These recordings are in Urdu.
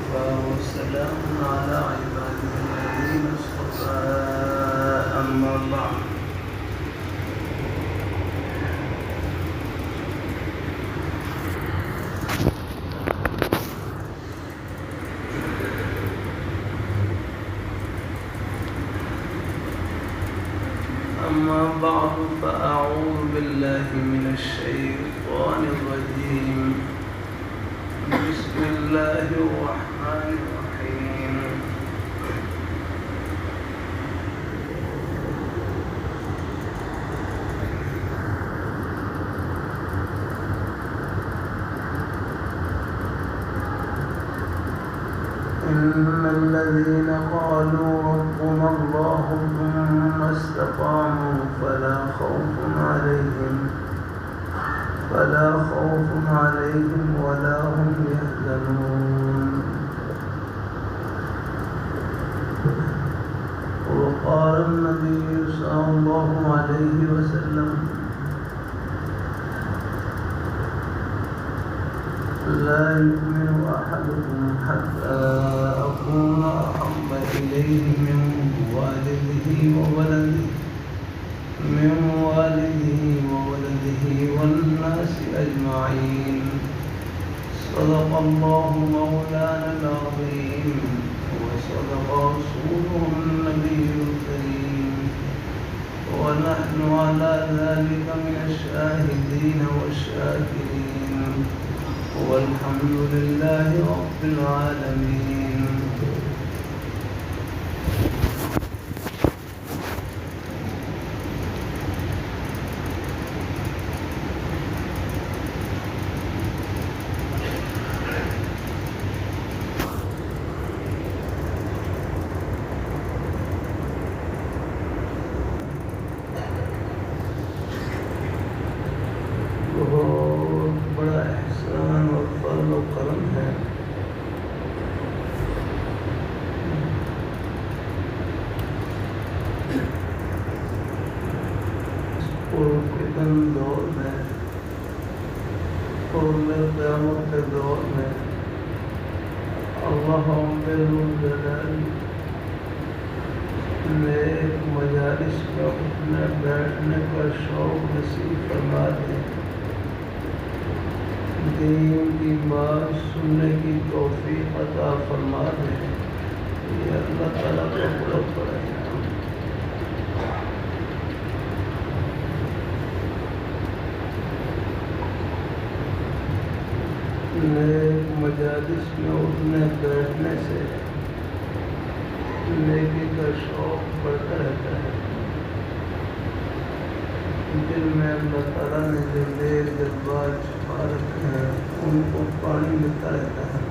وكفى وسلام على عباده الذين اصطفى أما بعد فأعوذ بالله من الشيطان الرجيم بسم الله الرحمن الرحيم إن الذين قالوا ربنا الله ثم استقاموا فلا خوف عليهم ولا هم يحزنون وقال النبي صلى الله عليه وسلم لا يؤمن أحدكم حتى أكون أحب إليه من والده وولده والناس أجمعين صدق الله مولانا العظيم وصدق رسوله النبي الكريم ونحن على ذلك من الشاهدين والشاكرين والحمد لله رب العالمين بہت بڑا احسان اور فضل و کرم ہے پرفتن دور میں قیامت کے دور میں اللہ جلال نیک مجالس میں اٹھنے بیٹھنے کا شوق نصیب فرما دے دین کی بات سننے کی توفیق عطا فرما دے یہ اللہ تعالیٰ کا بڑا بڑا انعام نیک مجالس میں اٹھنے بیٹھنے سے نیکی کا شوق بڑھتا رہتا ہے دل میں اللہ تعالیٰ نے جو دیر جذبات چھپا رکھے ہیں ان کو پانی ملتا رہتا ہے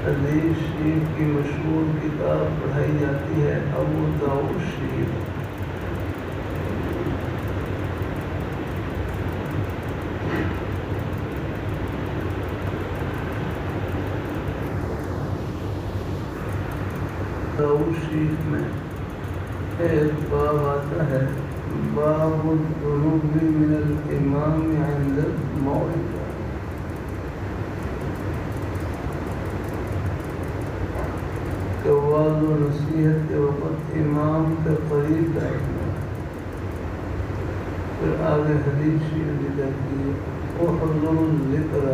حدیث شریف کی مشہور کتاب پڑھائی جاتی ہے ابو داؤد شریف داؤد شریف میں ایک باب آتا ہے باب القنوت من الامام عند الموعظہ کہ وعظ و نصیحت کے وقت امام کے قریب بیٹھنا پھر آگے حدیث شریف ذکر کی احضر الذکر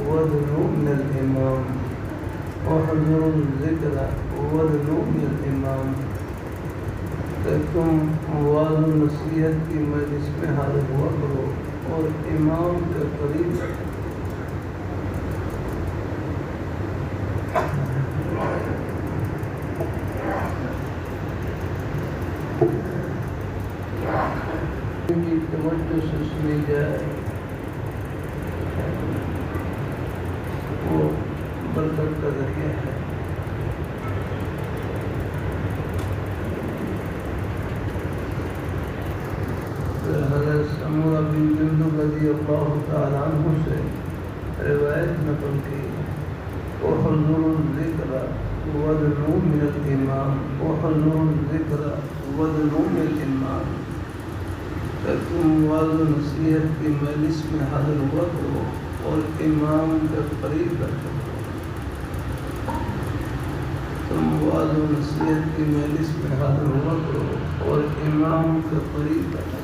وادنوا من الامام احضر الذکر وادنوا من الامام کہ تم وعظ و نصیحت کی مجلس میں حاضر ہوا کرو اور امام کے قریب بیٹھو کی توجہ سے سنی جائے وہ برکت کا ذریعہ ہے حضرت سمورہ بن جندب رضی اللہ تعالیٰ عنہ سے روایت نقل کی وحضر الذکر ودنو من الامام وحضر الذکر ودنو من الامام کہ تم واضح نصیحت کی مجلس میں حاضر ہوا کرو اور امام کے قریب بیٹھو تم واضح نصیحت کی مجلس میں حاضر ہوا کرو اور امام کے قریب بیٹھو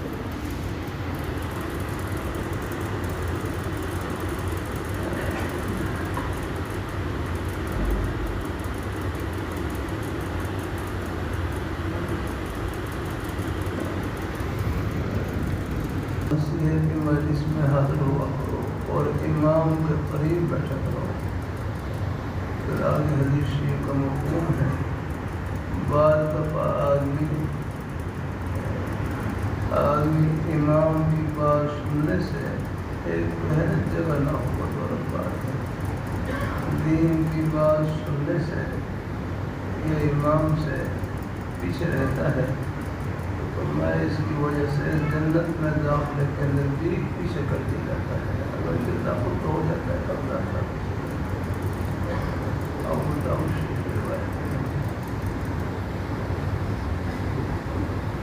نصیحت کی مجلس میں حاضر ہوا کرو اور امام کے قریب بیٹھا کرو پھر آگے حدیث شریف کا مفہوم ہے بعض دفعہ آدمی امام کی بات سننے سے ایک محنت جگہ نہ ہو غلط بات ہے دین کی بات سننے سے یہ امام سے پیچھے رہتا ہے تو میں اس کی وجہ سے جنت میں داخلے کے نزدیک پیچھے کر دیا جاتا ہے اگر یہ داخل تو ہو جاتا ہے تب جاتا ہے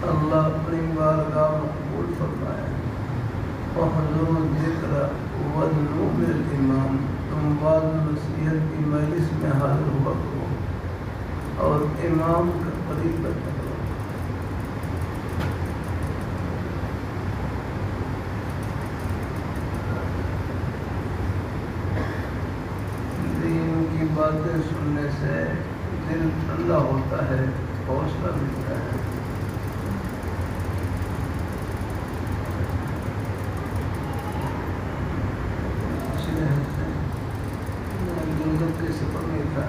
اللہ اپنی بارگاہ مقبول فرمائے وحضر الذکر ودنو من الامام تم بعض نصیحت کی مجلس میں حاضر ہوا کرو اور امام کے قریب بیٹھا کرو دین کی باتیں سننے سے دل ٹھنڈا ہوتا ہے حوصلہ ملتا ہے کے سفر میں تھا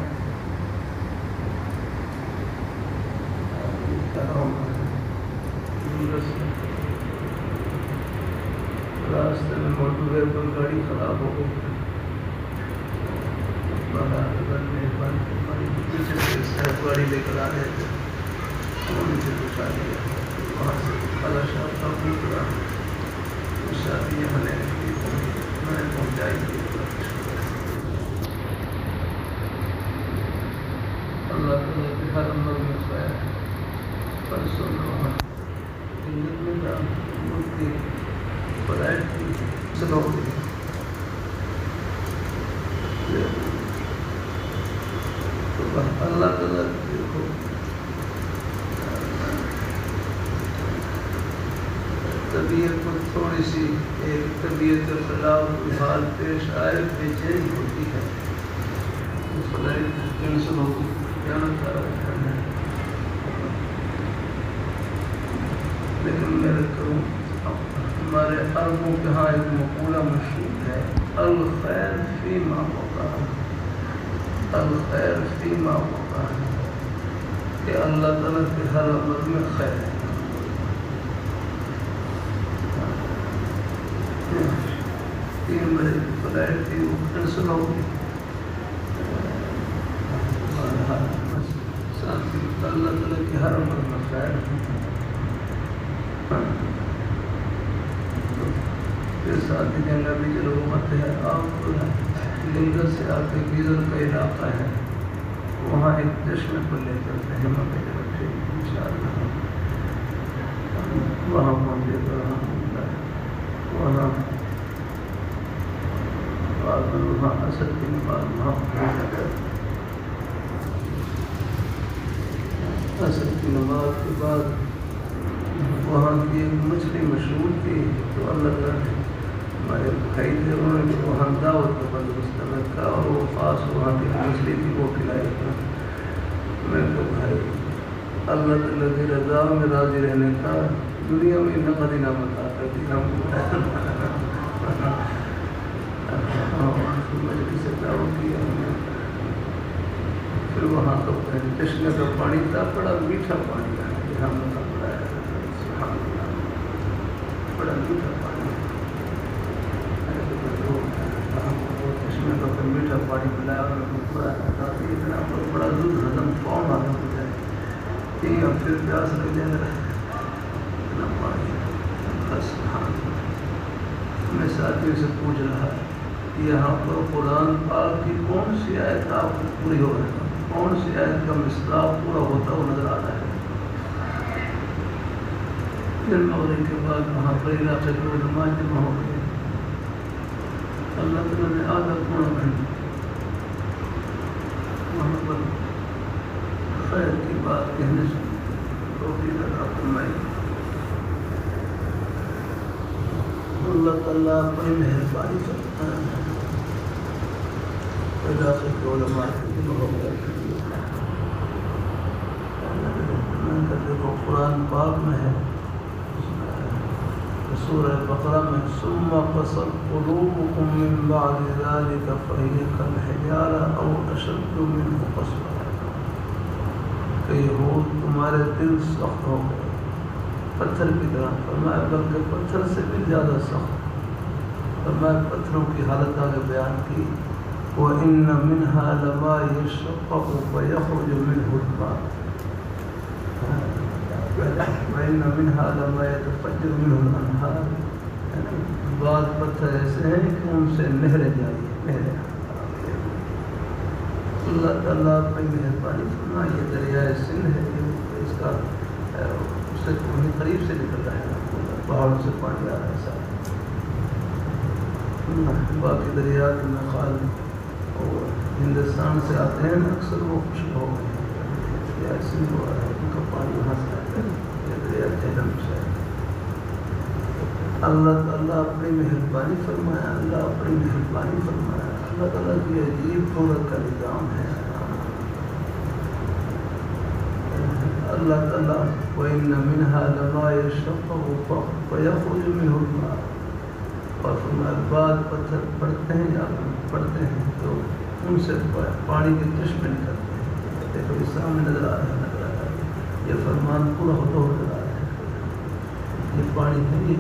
راستے میں موٹر وے پر گاڑی خراب ہو گئی پیچھے سے گاڑی لے کر آ رہے تھے انہوں نے پوچھا دیا وہاں سے خالا صاحب کا پوچھا شادی میں نے پہنچائی تھی اللہ تعالیٰ کے ہر عمل میں خیر پرسوں میں مفتی فلائٹ کی سلو گئی تو اللہ تعالیٰ دیکھو طبیعت کو تھوڑی سی ایک طبیعت کے خلاف حال پیش آئے بے چینی ہوتی ہے فلائٹ کینسل ہو گئی لیکن میرے تو ہمارے عربوں کے ہاں ایک مقولہ مشہور ہے الخیر فیما وقع الخیر فیما وقع کہ اللہ تعالیٰ کے ہر عمل میں خیر ہے تین بجے کی فلائٹ تھی وہ کینسل ہو گئی اللہ تعالیٰ کی ہر عمل میں خیر پھر ساتھ ہی جنگا بھی چلو مت ہے آپ لنگر سے آ کے گیزر کا علاقہ ہے وہاں ایک چشمے پر لے چلتے ہیں ہمیں ٹھیک ان شاء اللہ وہاں پہنچے تو وہاں وہاں اثر کی نماز وہاں پہنچ جاتا ہے اثر کی نماز کے بعد وہاں کی ایک مچھلی مشہور تھی تو اللہ تعالیٰ نے ہمارے بھائی تھے انہوں نے وہاں دعوت کا بندوبست رکھا اور وہ خاص وہاں کی مچھلی تھی وہ کھلائی تھا میں تو بھائی اللہ تعالیٰ کی رضا میں راضی رہنے کا دنیا میں نقد انعامت آتا تھی مجلس سے دعوت کیا ہم نے پھر وہاں تو چشمے کا پانی تھا بڑا میٹھا پانی ہے ہم نے بڑا میٹھا پانی چشمے کا پھر میٹھا پانی پلایا اور اتنا بڑا دودھ ہضم کون ہضم ہو جائے پھر پیاس لگ جائے اتنا پانی میں ساتھی سے پوچھ رہا ہے یہاں پر قرآن پاک کی کون سی آیت آپ پوری ہو رہی ہے، کون سی آیت کا مصداق پورا ہوتا ہوا نظر آ رہا ہے؟ پھر مغرب کے بعد وہاں پر علاقے کے علماء جمع ہو گئے، اللہ تعالیٰ نے آدھا پورا گھنٹہ وہاں پر خیر کی بات کہنے سے توفیق عطا فرمائی۔ اللہ تعالیٰ اپنی مہربانی کرتا ہے، علاقے کے علماء جمع ہو گئے۔ دیکھو قرآن پاک میں ہے، سورہ بقرہ میں ثم قست قلوبكم من بعد ذلك فهي كالحجارة أو أشد منه قسوة، کہ یہود تمہارے دل سخت ہو گئے پتھر کی طرح، فرمایا بلکہ پتھر سے بھی زیادہ سخت، فرمایا پتھروں کی حالت آگے بیان کی، وَإِنَّ مِنْهَا لَمَا يَشَّقَّقُ فَيَخْرُجُ مِنْهُ الْمَاءُ وَإِنَّ مِنْهَا لَمَا يَتَفَجَّرُ مِنْهُ الْأَنْهَارُ، بعض پتھر ایسے ہیں کہ ان سے نہریں جاری نہریں۔ اللہ تعالیٰ اپنی مہربانی فرمائے، یہ دریائے سندھ ہے، اس کا اس سے وہیں قریب سے نکل رہا ہے، پہاڑوں سے پانی آ رہا ہے ساتھ، باقی دریا کے مخال اور ہندوستان سے آتے ہیں اکثر وہ خشک ہو گئے ہیں، دریائے سندھ ہو رہا ہے، ان کا پانی وہاں سے آتا ہے، یہ دریا جہلم سے ہے۔ اللہ تعالیٰ اپنی مہربانی فرمایا، اللہ اپنی مہربانی فرمایا، اللہ تعالیٰ کی عجیب قدرت کا نظام ہے۔ اللہ تعالیٰ وَإِنَّ مِنْهَا لَمَا يَشَّقَّقُ فَيَخْرُجُ مِنْهُ الْمَاءُ، اور فرمایا بعض پتھر پڑتے ہیں یا پڑتے ہیں تو ان سے پانی کے چشمے نکلتے ہیں۔ دیکھو اس سامنے نظر آ رہا ہے، نظر آ رہا ہے، یہ فرمان پورا ہوتا ہوا نظر آ رہا ہے، یہ پانی ہے، یہ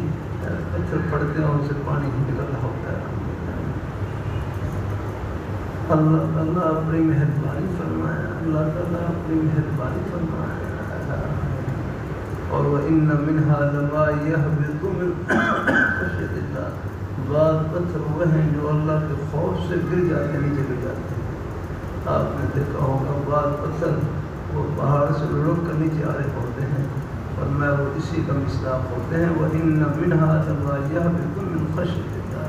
پتھر پڑتے ہیں اور ان سے پانی نکل رہا ہوتا ہے۔ اللہ اپنی مہربانی فرمایا، اللہ تعالیٰ اپنی مہربانی فرمایا۔ اور وَإِنَّ مِنْهَا لَمَا يَهْبِطُ مِنْ خَشْيَةِ اللَّهِ، بعض پتھر وہ ہیں جو اللہ کے خوف سے گر جاتے ہیں، نیچے گر جاتے ہیں۔ آپ نے دیکھا ہوگا بعض پتھر وہ پہاڑ سے لڑک کر نیچے آ رہے ہوتے ہیں، اور میں وہ اسی کا مصداق ہوتے ہیں۔ وَإِنَّ مِنْهَا لَمَا يَهْبِطُ مِنْ خَشْيَةِ اللَّهِ،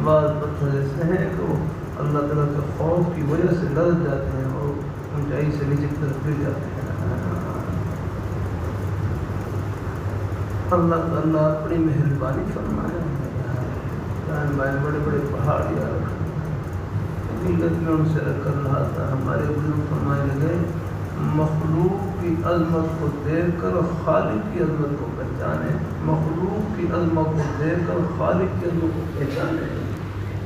بعض پتھر ایسے ہیں کہ وہ اللہ تعالیٰ کے خوف کی وجہ سے لرز جاتے ہیں اور اونچائی سے نیچے کی طرف گر جاتے ہیں۔ اللہ تعالیٰ اپنی مہربانی فرمائے، بڑے بڑے پہاڑ یا حقیقت میں ان سے کر رہا تھا، ہمارے بزرگ فرمانے لگے مخلوق کی عظمت کو دیکھ کر خالق کی عظمت کو پہچانے، مخلوق کی عظمت کو دیکھ کر خالق کی عظمت کو پہچانے،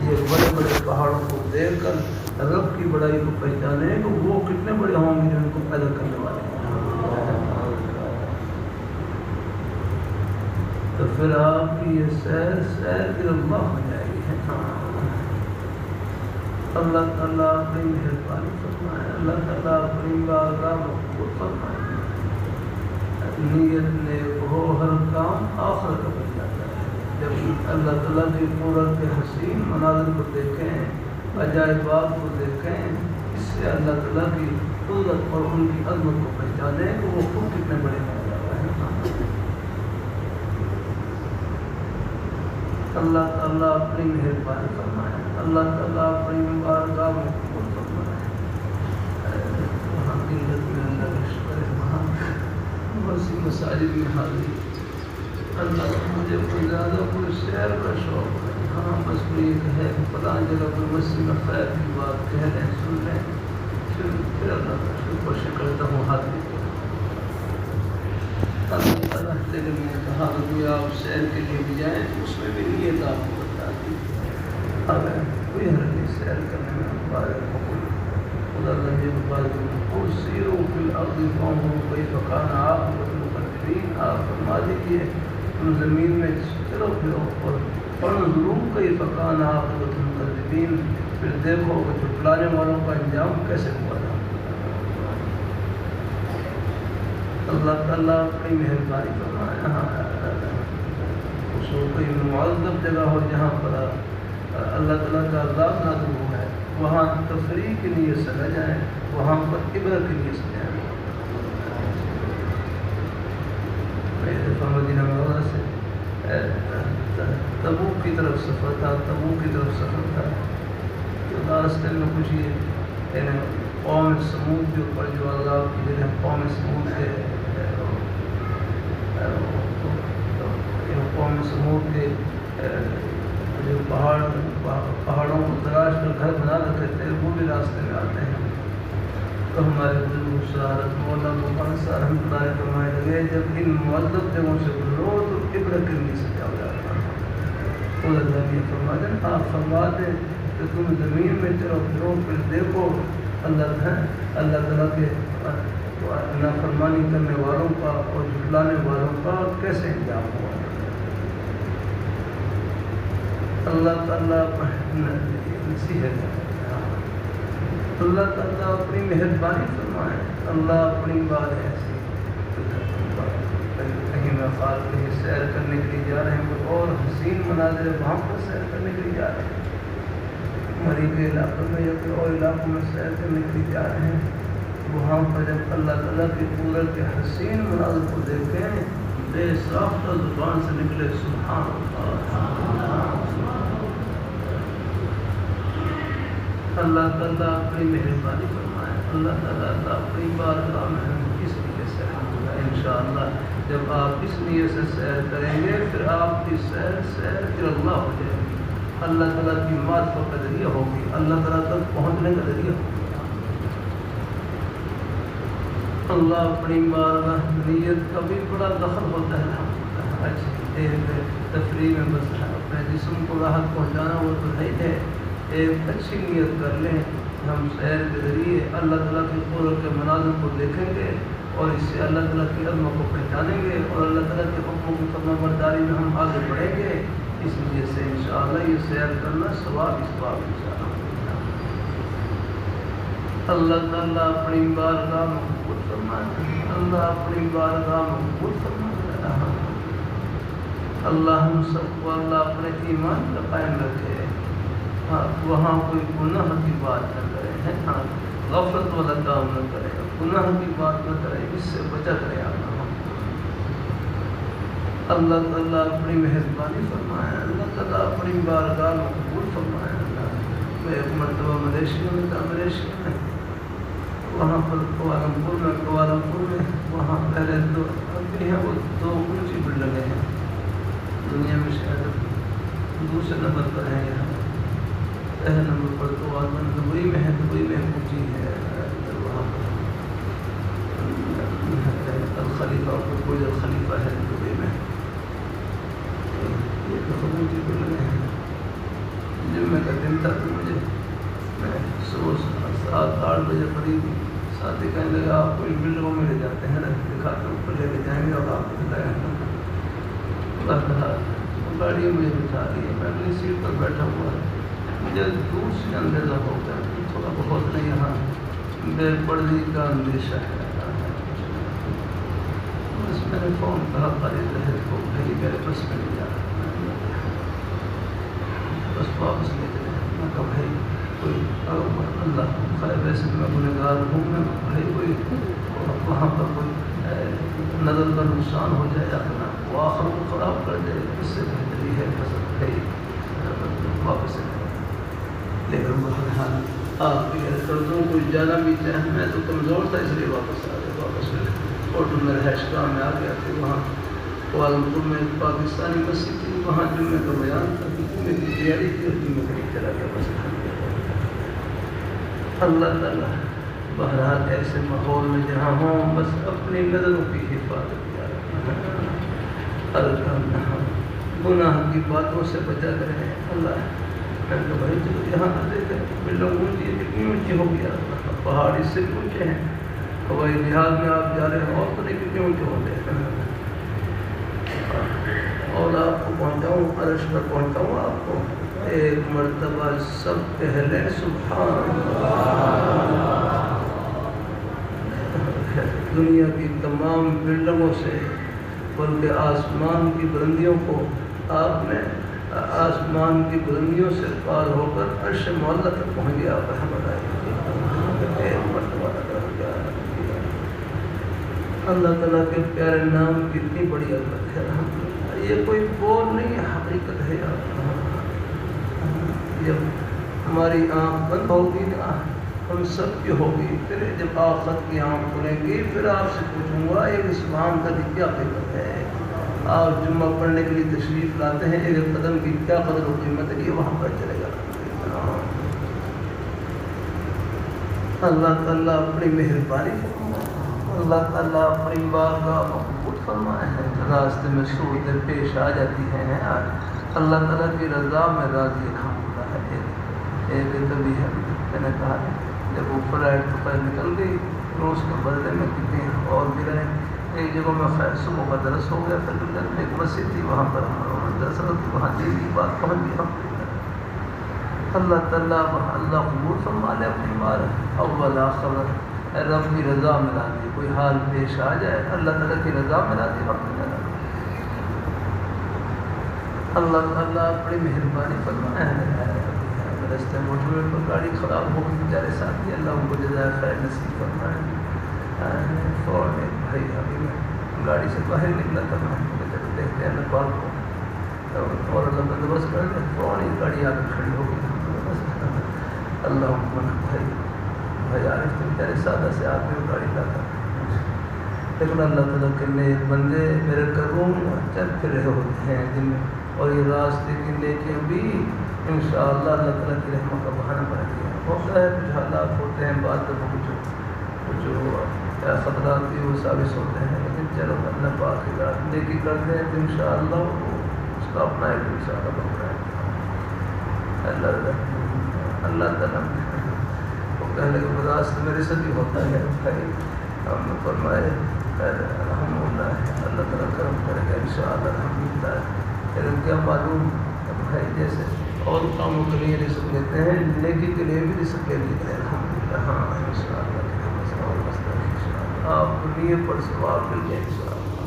یہ بڑے بڑے پہاڑوں کو دیکھ کر رب کی بڑائی کو پہچانے کہ وہ کتنے بڑے ہوں گے جو ان کو پیدا کرنے والے ہیں۔ تو پھر آپ کی یہ سیر اللہ ہو جائے گی۔ اللہ تعالیٰ اپنی مہربانی فرمائے، اللہ تعالیٰ اپنی بارگاہ مقبول فرمائے۔ نیت نیک ہو ہر کام آخر کا بن جاتا ہے۔ جب اللہ تعالیٰ کی قدرت کے حسین مناظر کو دیکھیں، عجائبات کو دیکھیں، اس سے اللہ تعالیٰ کی قدرت اور ان کی عظمت کو پہچانیں کہ وہ خود کتنے بڑے ہو جاتا ہے۔ اللہ تعالیٰ اپنی مہربانی فرمائے، اللہ تعالیٰ اپنی بارگاہ میں قبول فرمائے۔ وہاں حقیقت میں اللہ کا شکر ہے، وہاں وسیع مساجد میں حاضری، اللہ مجھے کوئی زیادہ کوئی سیر کا شوق ہے، ہاں بس کوئی ایک ہے کہ پتہ جگہ کوئی مسجد میں خیر کی بات کہہ رہے ہیں، سن رہے ہیں، پھر اللہ کا شکر کرتا ہوں حاضری کو۔ اللہ تعالیٰ لیکن میں نے کہا کہ کوئی آپ سیر کے لیے بھی جائیں تو اس میں بھی نیت آپ کو بتا دی، اگر کوئی حرج نہیں سیر کرنے میں مبارک قبول خدا لگے مبارک قبول سیروا فی الارض فانظروا کیف کان عاقبۃ المقدرین، آپ فرما دیجیے تم زمین میں چلو پھرو اور فانظروا کیف کان عاقبۃ المقدرین، پھر دیکھو کہ جھٹلانے والوں کا انجام کیسے ہوا تھا۔ اللہ تعالیٰ اپنی مہربانی فرمائے۔ سو کوئی معذب جگہ ہو جہاں پر اللہ تعالیٰ کا عذاب نازل ہوا ہے، وہاں تفریح کے لیے سے نہ جائیں، وہاں پر عبرت کے لیے سے جائیں۔ میں دفعہ مدینہ منورہ سے تبوک کی طرف سفر تھا، تبوک کی طرف سفر تھا، تو راستے میں کچھ یہ قوم سمود کے اوپر جو عذاب کی جگہ قوم سمود کے قوم سمود کے جو پہاڑوں کو تراش کر گھر بنا رکھے تھے، وہ بھی راستے میں آتے ہیں۔ تو ہمارے بزرگ شہادت مولانا محمد صاحب رحمۃ اللہ علیہ فرمائے لگے جب ان معذب جگہوں سے گزرو تو عبرت کے لیے سے جاؤ جاتا ہے۔ تو اللہ نے فرمایا آپ فرما دیں کہ تم زمین میں چلو پھرو، پھر دیکھو اللہ تعالیٰ کے نافرمانی کرنے والوں کا اور جھٹلانے والوں کا کیسے انجام ہوا۔ اللہ تعالیٰ نصیحت، اللہ تعالیٰ اپنی مہربانی فرمائے، اللہ اپنی بات ایسی کہیں مفاد کہیں سیر کرنے کے لیے جا رہے ہیں، کوئی اور حسین مناظر ہے وہاں پر سیر کرنے کے لیے جا رہے ہیں، مری کے علاقوں میں یا کوئی اور علاقوں میں سیر کرنے کے لیے جا رہے ہیں، وہاں پر جب اللہ تعالیٰ کی قدرت کے حسین مناظر کو دیکھیں، بے ساختہ زبان سے نکلے سبحان اللہ۔ اللہ تعالیٰ اپنی مہربانی فرمائے، اللہ تعالیٰ اپنی بارگاہ میں ہم کس لیے سے انشاءاللہ جب آپ اس لیے سے سیر کریں گے پھر آپ کی سیر اللہ ہو جائے گی، اللہ تعالیٰ کی معرفت کا ذریعہ ہوگی، اللہ تعالیٰ تک پہنچنے کا ذریعہ ہوگی۔ اللہ اپنی بارگاہ نیت کا بھی بڑا دخل ہوتا ہے، اچھی تفریح میں بس اپنے جسم کو راحت پہنچانا وہ تو نہیں ہے، ایک اچھی نیت کر لیں، ہم سیر کے ذریعے اللہ تعالیٰ کی قدرت کے مناظر کو دیکھیں گے اور اس سے اللہ تعالیٰ کی عظمت کو پہچانیں گے اور اللہ تعالیٰ کے حکموں کی فرما برداری میں ہم آگے بڑھیں گے۔ اس لیے سے انشاءاللہ یہ سیر کرنا ثواب انشاءاللہ۔ اللہ تعالیٰ اپنی بارگاہ میں قبول فرمائے، اللہ اپنی بارگاہ میں قبول فرمائے، اللہ ہم سب کو اللہ اپنے ایمان کا قائم رکھے، وہاں کوئی گناہ کی بات نہ کرے، غفلت والا کام نہ کرے، گناہ کی بات نہ کرے، اس سے بچا کرے اللہ تعالیٰ اپنی مہربانی فرمائے، اللہ تعالیٰ اپنی بارگاہ میں قبول فرمائے۔ میں ایک مرتبہ ملیشیا میں تھا، ملیشیا میں وہاں پر کوالالمپور میں وہاں پہلے تو ابھی ہیں وہ 2 اونچی بلڈنگیں ہیں، دنیا میں شاید دوسرے نمبر پر ہیں، یہاں پہلے نمبر پر تو دبئی میں ہے، دبئی میں اونچی ہے، وہاں الخلیفہ کوئی الخلیفہ ہے دبئی میں، یہ تو اونچی بلڈنگیں ہیں۔ جمعہ کا دن تھا تو مجھے میں صبح 7-8 بجے قریب ساتھی کہنے لگا آپ کو ان بلڈنگوں میں لے جاتے ہیں نا، دکھاتے ہیں اوپر لے کے جائیں گے اور آپ کو دکھائیں گے۔ کہا گاڑی مجھے بٹھا دی ہے، میں اپنی سیٹ پر بیٹھا ہوا، مجھے دور سے اندازہ ہو گیا تھوڑا بہت نہیں یہاں بے پردگی کا اندیشہ ہے۔ بس میں نے فون کہا خالد رہے کو بھائی میرے بس میں نہیں جا رہا، بس واپس لے چلے۔ میں کہا بھائی کوئی اللہ خیر ویسے میں گنہگار ہوں، میں بھائی کوئی وہاں پر کوئی نظر کا نقصان ہو جائے اپنا وہ آخر کو خراب کر دے، اس سے بہتری ہے بس بھائی واپس لیکن بہرحال آپ کے قرضوں کو جانا بھی چاہیں، میں تو کمزور تھا اس لیے واپس آ گیا، واپس میں ہوٹل میں رہائش گاہ میں آ گیا تھا، وہاں کوالالمپور میں پاکستانی مسجد تھی، وہاں جمعے کا بیان تھا، جمعے کی تیاری تھی اور جمعے قریب چلا گیا بس۔ اللہ تعالیٰ بہرحال ایسے ماحول میں جہاں ہوں بس اپنی نظروں کی حفاظت کیا، گناہ کی باتوں سے بچا کریں اللہ۔ میں نے کہا بھائی چلو یہاں نہ دیکھیں بلڈنگ اونچی ہے، کتنی اونچی ہو گیا، پہاڑ اس سے اونچے ہیں، ہوائی جہاز میں آپ جا رہے ہیں اور تو نہیں کتنے اونچے ہوتے ہیں، اور آپ کو پہنچاؤں عرش پر پہنچاؤں آپ کو، ایک مرتبہ سب پہلے سبحان اللہ۔ دنیا کی تمام بلڈنگوں سے بلکہ آسمان کی بلندیوں کو آپ نے آسمان کی بلندیوں سے پار ہو کر عرش معلیٰ تک پہنچ گیا. آپ رحمت آئی ایک مرتبہ لگا گیا. اللہ تعالیٰ کے پیارے نام کی اتنی بڑی عظمت ہے. یہ کوئی بول نہیں ہے، حقیقت ہے. جب ہماری آنکھ بند ہوگی نا ہم سب کی ہوگی، پھر جب آخرت کی آنکھ کھلیں گی پھر آپ سے پوچھوں گا ایک اسلام کا کیا قیمت ہے. آپ جمعہ پڑھنے کے لیے تشریف لاتے ہیں، ایک قدم کی کیا قدر و قیمت ہے، یہ وہاں پر چلے گا. اللہ تعالیٰ اپنی مہربانی فرمائے، اللہ تعالیٰ اپنی بارگاہ مقبول فرمائے ہیں. راستے میں صورتیں پیش آ جاتی ہیں، اللہ تعالیٰ کی رضا میں راضی الحمدللہ ہے. ایک کبھی ہے میں نے کہا جب وہ فلائٹ تو نکل گئی تو اس کے بدلے میں کتنے اور بھی رہے. ایک جگہ میں خیر صبح کا درس ہو گیا، پھر ایک مسجد تھی وہاں پر درس ہوتی، وہاں دینی بات پہنچ گیا. اللہ تعالیٰ اللہ قبول فرما لے اپنی بار. اول آخر رب کی رضا میں راضی، کوئی حال پیش آ جائے اللہ تعالیٰ کی رضا میں راضی. اللہ تعالیٰ اپنی مہربانی فرمائے. راستے موٹر وے پر گاڑی خراب ہو گئی، بیچارے ساتھی اللہ ان کو جزائے خیر نصیب فرمائے. فوراً ایک بھائی ابھی میں گاڑی سے باہر نکلا تھا، میں جب دیکھتے ہیں نیپال کو اور اللہ بندوبست کر دیا، فوراً گاڑی آ کر کھڑی ہو گئی. اللہ بھائی عارف تو بیچارے سادہ سے آدمی گاڑی لاتا، لیکن اللہ تعالیٰ کے نیک بندے میرے کروں چل پھر رہے ہوتے ہیں جن میں، اور یہ راستے کی نیکیاں بھی انشاءاللہ اللہ تعالیٰ کی رحمت کا بہانہ بن گیا. ہوتا ہے کچھ حالات ہوتے ہیں، بعد میں کچھ خطرات بھی وہ ثابت ہوتے ہیں، لیکن چلو اللہ پاک کی ذات نیکی کرتے ہیں تو انشاءاللہ وہ اس کا اپنا ایک انشاءاللہ بن رہا ہے. اللہ تعالیٰ وہ کہنے لگے راستہ میرے سے بھی ہوتا ہے بھائی. ہم نے فرمائے الحمدللہ اللہ تعالیٰ کرم کرے گا انشاءاللہ الحمدللہ. لیکن کیا معلوم بھائی جیسے اور کاموں کے لیے رزق لیتے ہیں، نیکی کے لیے بھی رزق لے لیتے ہیں الحمدللہ. ہاں انشاءاللہ آپ نیت پر ثواب مل جائے انشاءاللہ.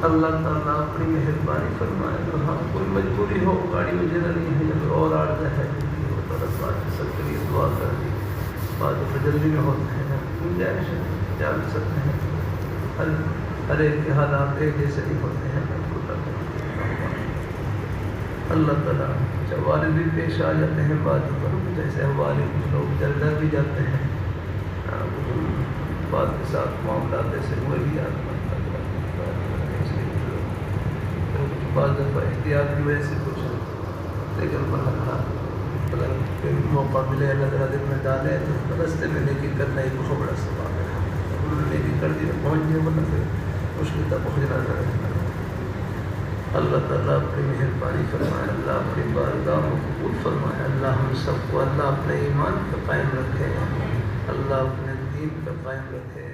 اللہ تعالیٰ اپنی مہربانی فرمائے. ہاں کوئی مجبوری ہو، گاڑی میں جگہ نہیں ہے، جب اور عارضہ ہے سب کے لیے دعا کر دی. بعد جلدی میں ہوتے ہیں گنجائش جان سکتے ہیں، ہر ایک کے حالات ایک جیسے نہیں ہوتے ہیں. اللہ تعالیٰ والد بھی پیش آ جاتے ہیں بعد پر، جیسے والد کچھ لوگ ڈر بھی جاتے ہیں، بعد کے ساتھ معاملات ایسے ہوئے بھی بعض دفعہ احتیاط کی وجہ سے کچھ، لیکن اگر موقع ملے اللہ تعالیٰ دل میں ڈالے تو راستے میں نیکی کرنا ایک بہت بڑا سوال ہے. انہوں نے نیکی کر دی پہنچ گئے، ورنہ پھر مشکل تک پہنچنا رہتا. اللہ تعالیٰ اپنی مہربانی فرمائے، اللہ اپنی بارگاہ میں قبول فرمائے. اللہ ہم سب کو اللہ اپنے ایمان کا قائم رکھے، اللہ اپنے دین کا قائم رکھے.